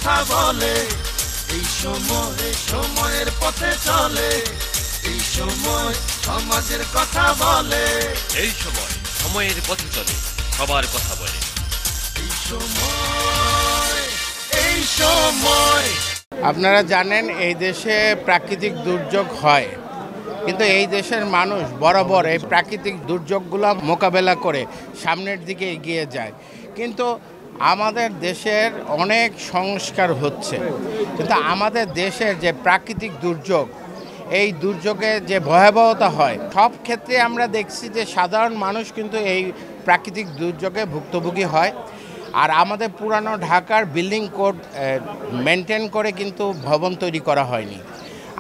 কথা বলে, এই সময় সময়ের পথে চলে, এই সময় সমাজের কথা বলে, এই সময় সময়ের পথে চলে, সবার কথা বলে, এই সময়, এই সময়। আপনারা জানেন এই দেশে প্রাকৃতিক দুর্যোগ হয়, কিন্তু এই দেশের মানুষ বরাবর এই প্রাকৃতিক দুর্যোগগুলো মোকাবেলা করে সামনের দিকে এগিয়ে যায়। কিন্তু আমাদের দেশের অনেক সংস্কার হচ্ছে, কিন্তু আমাদের দেশের যে প্রাকৃতিক দুর্যোগ, এই দুর্যোগের যে ভয়াবহতা হয়, সব ক্ষেত্রে আমরা দেখছি যে সাধারণ মানুষ কিন্তু এই প্রাকৃতিক দুর্যোগে ভুক্তভোগী হয়। আর আমাদের পুরানো ঢাকার বিল্ডিং কোড মেনটেন করে কিন্তু ভবন তৈরি করা হয়নি।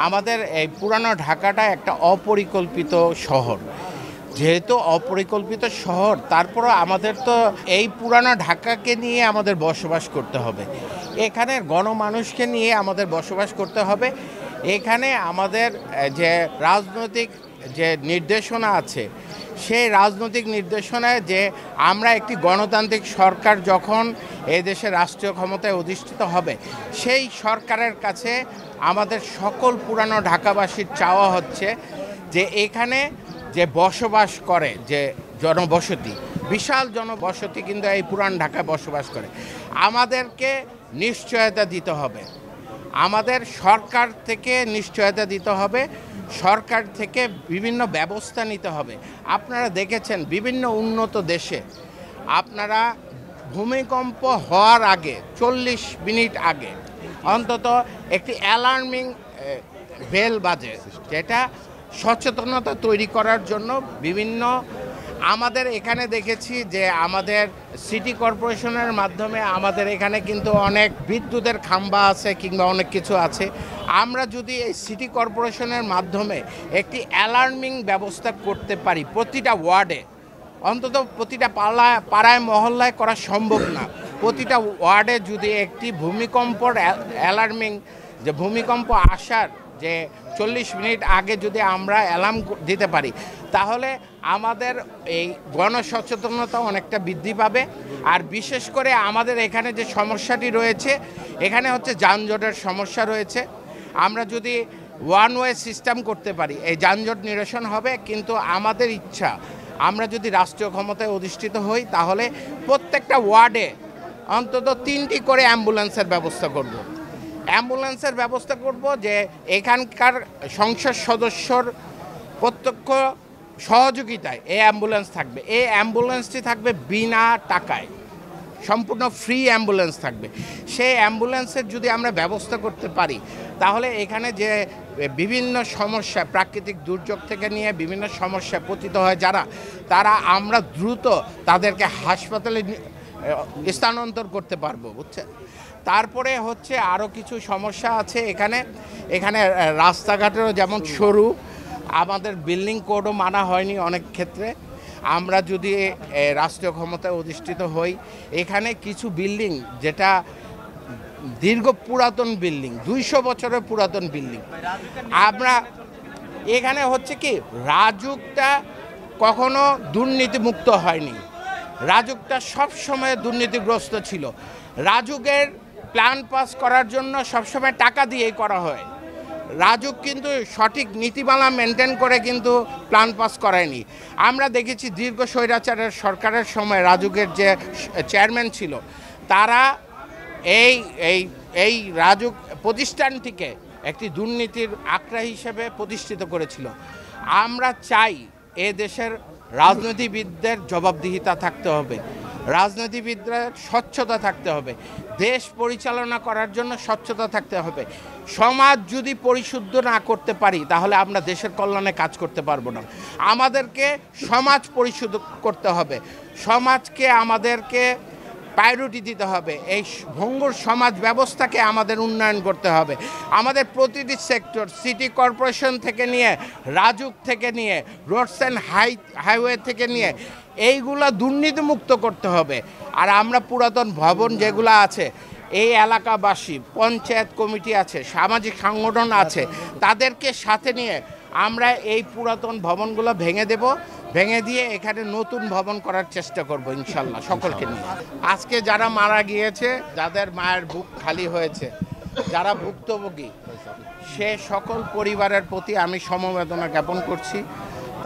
আমাদের এই পুরানো ঢাকাটা একটা অপরিকল্পিত শহর, যেহেতু অপরিকল্পিত শহর, তারপরও আমাদের তো এই পুরানো ঢাকাকে নিয়ে আমাদের বসবাস করতে হবে, এখানের গণমানুষকে নিয়ে আমাদের বসবাস করতে হবে। এখানে আমাদের যে রাজনৈতিক যে নির্দেশনা আছে, সেই রাজনৈতিক নির্দেশনায় যে আমরা একটি গণতান্ত্রিক সরকার যখন এই দেশে রাষ্ট্রীয় ক্ষমতায় অধিষ্ঠিত হবে, সেই সরকারের কাছে আমাদের সকল পুরানো ঢাকাবাসীর চাওয়া হচ্ছে যে এখানে যে বসবাস করে যে জনবসতি, বিশাল জনবসতি কিন্তু এই পুরান ঢাকায় বসবাস করে, আমাদেরকে নিশ্চয়তা দিতে হবে, আমাদের সরকার থেকে নিশ্চয়তা দিতে হবে, সরকার থেকে বিভিন্ন ব্যবস্থা নিতে হবে। আপনারা দেখেছেন বিভিন্ন উন্নত দেশে আপনারা ভূমিকম্প হওয়ার আগে 40 মিনিট আগে অন্তত একটি অ্যালার্মিং বেল বাজে, যেটা সচেতনতা তৈরি করার জন্য বিভিন্ন আমাদের এখানে দেখেছি যে আমাদের সিটি কর্পোরেশনের মাধ্যমে আমাদের এখানে কিন্তু অনেক বিদ্যুতের খাম্বা আছে কিংবা অনেক কিছু আছে। আমরা যদি এই সিটি কর্পোরেশনের মাধ্যমে একটি অ্যালার্মিং ব্যবস্থা করতে পারি প্রতিটা ওয়ার্ডে, অন্তত প্রতিটা পাড়ায় মহল্লায় করা সম্ভব না, প্রতিটা ওয়ার্ডে যদি একটি ভূমিকম্পর অ্যালার্মিং, যে ভূমিকম্প আসার যে 40 মিনিট আগে যদি আমরা অ্যালার্ম দিতে পারি, তাহলে আমাদের এই গণসচেতনতা অনেকটা বৃদ্ধি পাবে। আর বিশেষ করে আমাদের এখানে যে সমস্যাটি রয়েছে, এখানে হচ্ছে যানজটের সমস্যা রয়েছে। আমরা যদি ওয়ান ওয়ে সিস্টেম করতে পারি, এই যানজট নিরসন হবে। কিন্তু আমাদের ইচ্ছা, আমরা যদি রাষ্ট্রীয় ক্ষমতায় অধিষ্ঠিত হই, তাহলে প্রত্যেকটা ওয়ার্ডে অন্তত 3টি করে অ্যাম্বুলেন্সের ব্যবস্থা করব। অ্যাম্বুলেন্সের ব্যবস্থা করব, যে এখানকার সংসদ সদস্যর প্রত্যক্ষ সহযোগিতায় এই অ্যাম্বুলেন্স থাকবে। এই অ্যাম্বুলেন্সটি থাকবে বিনা টাকায়, সম্পূর্ণ ফ্রি অ্যাম্বুলেন্স থাকবে। সেই অ্যাম্বুলেন্সের যদি আমরা ব্যবস্থা করতে পারি, তাহলে এখানে যে বিভিন্ন সমস্যা, প্রাকৃতিক দুর্যোগ থেকে নিয়ে বিভিন্ন সমস্যা পতিত হয় যারা, তারা আমরা দ্রুত তাদেরকে হাসপাতালে স্থানান্তর করতে পারবো, বুঝছেন। তারপরে হচ্ছে আরও কিছু সমস্যা আছে এখানে রাস্তাঘাটেরও যেমন সরু, আমাদের বিল্ডিং কোডও মানা হয়নি অনেক ক্ষেত্রে। আমরা যদি রাষ্ট্রীয় ক্ষমতায় অধিষ্ঠিত হই, এখানে কিছু বিল্ডিং যেটা দীর্ঘ পুরাতন বিল্ডিং, 200 বছরের পুরাতন বিল্ডিং, আমরা এখানে হচ্ছে কি রাজুকটা কখনো দুর্নীতিমুক্ত হয়নি, রাজুকটা সবসময় দুর্নীতিগ্রস্ত ছিল। রাজুকের প্ল্যান পাস করার জন্য সবসময় টাকা দিয়েই করা হয়, রাজুক কিন্তু সঠিক নীতিমালা মেনটেন করে কিন্তু প্ল্যান পাস করায়নি। আমরা দেখেছি দীর্ঘ স্বৈরাচারের সরকারের সময় রাজুকের যে চেয়ারম্যান ছিল, তারা এই রাজুক প্রতিষ্ঠানটিকে একটি দুর্নীতির আখড়া হিসেবে প্রতিষ্ঠিত করেছিল। আমরা চাই এ দেশের রাজনীতিবিদদের জবাবদিহিতা থাকতে হবে, রাজনীতিবিদদের স্বচ্ছতা থাকতে হবে, দেশ পরিচালনা করার জন্য স্বচ্ছতা থাকতে হবে। সমাজ যদি পরিশুদ্ধ না করতে পারি, তাহলে আমরা দেশের কল্যাণে কাজ করতে পারবো না। আমাদেরকে সমাজ পরিশুদ্ধ করতে হবে, সমাজকে আমাদেরকে প্রায়োরিটি দিতে হবে, এই ভঙ্গুর সমাজ ব্যবস্থাকে আমাদের উন্নয়ন করতে হবে। আমাদের প্রতিটি সেক্টর, সিটি কর্পোরেশন থেকে নিয়ে, রাজুক থেকে নিয়ে, রোডস অ্যান্ড হাইওয়ে থেকে নিয়ে, এইগুলা দুর্নীতিমুক্ত করতে হবে। আর আমরা পুরাতন ভবন যেগুলো আছে, এই এলাকাবাসী, পঞ্চায়েত কমিটি আছে, সামাজিক সংগঠন আছে, তাদেরকে সাথে নিয়ে আমরা এই পুরাতন ভবনগুলো ভেঙে দেব, ভেঙে দিয়ে এখানে নতুন ভবন করার চেষ্টা করব ইনশাল্লাহ সকলকে নিয়ে। আজকে যারা মারা গিয়েছে, যাদের মায়ের বুক খালি হয়েছে, যারা ভুক্তভোগী, সে সকল পরিবারের প্রতি আমি সমবেদনা জ্ঞাপন করছি।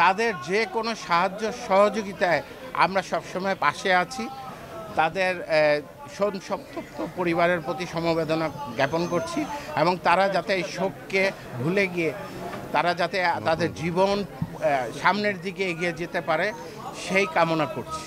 তাদের যে কোনো সাহায্য সহযোগিতায় আমরা সবসময় পাশে আছি। তাদের সন্তপ্ত পরিবারের প্রতি সমবেদনা জ্ঞাপন করছি এবং তারা যাতে এই শোককে ভুলে গিয়ে তারা যাতে তাদের জীবন সামনের দিকে এগিয়ে যেতে পারে সেই কামনা করছি।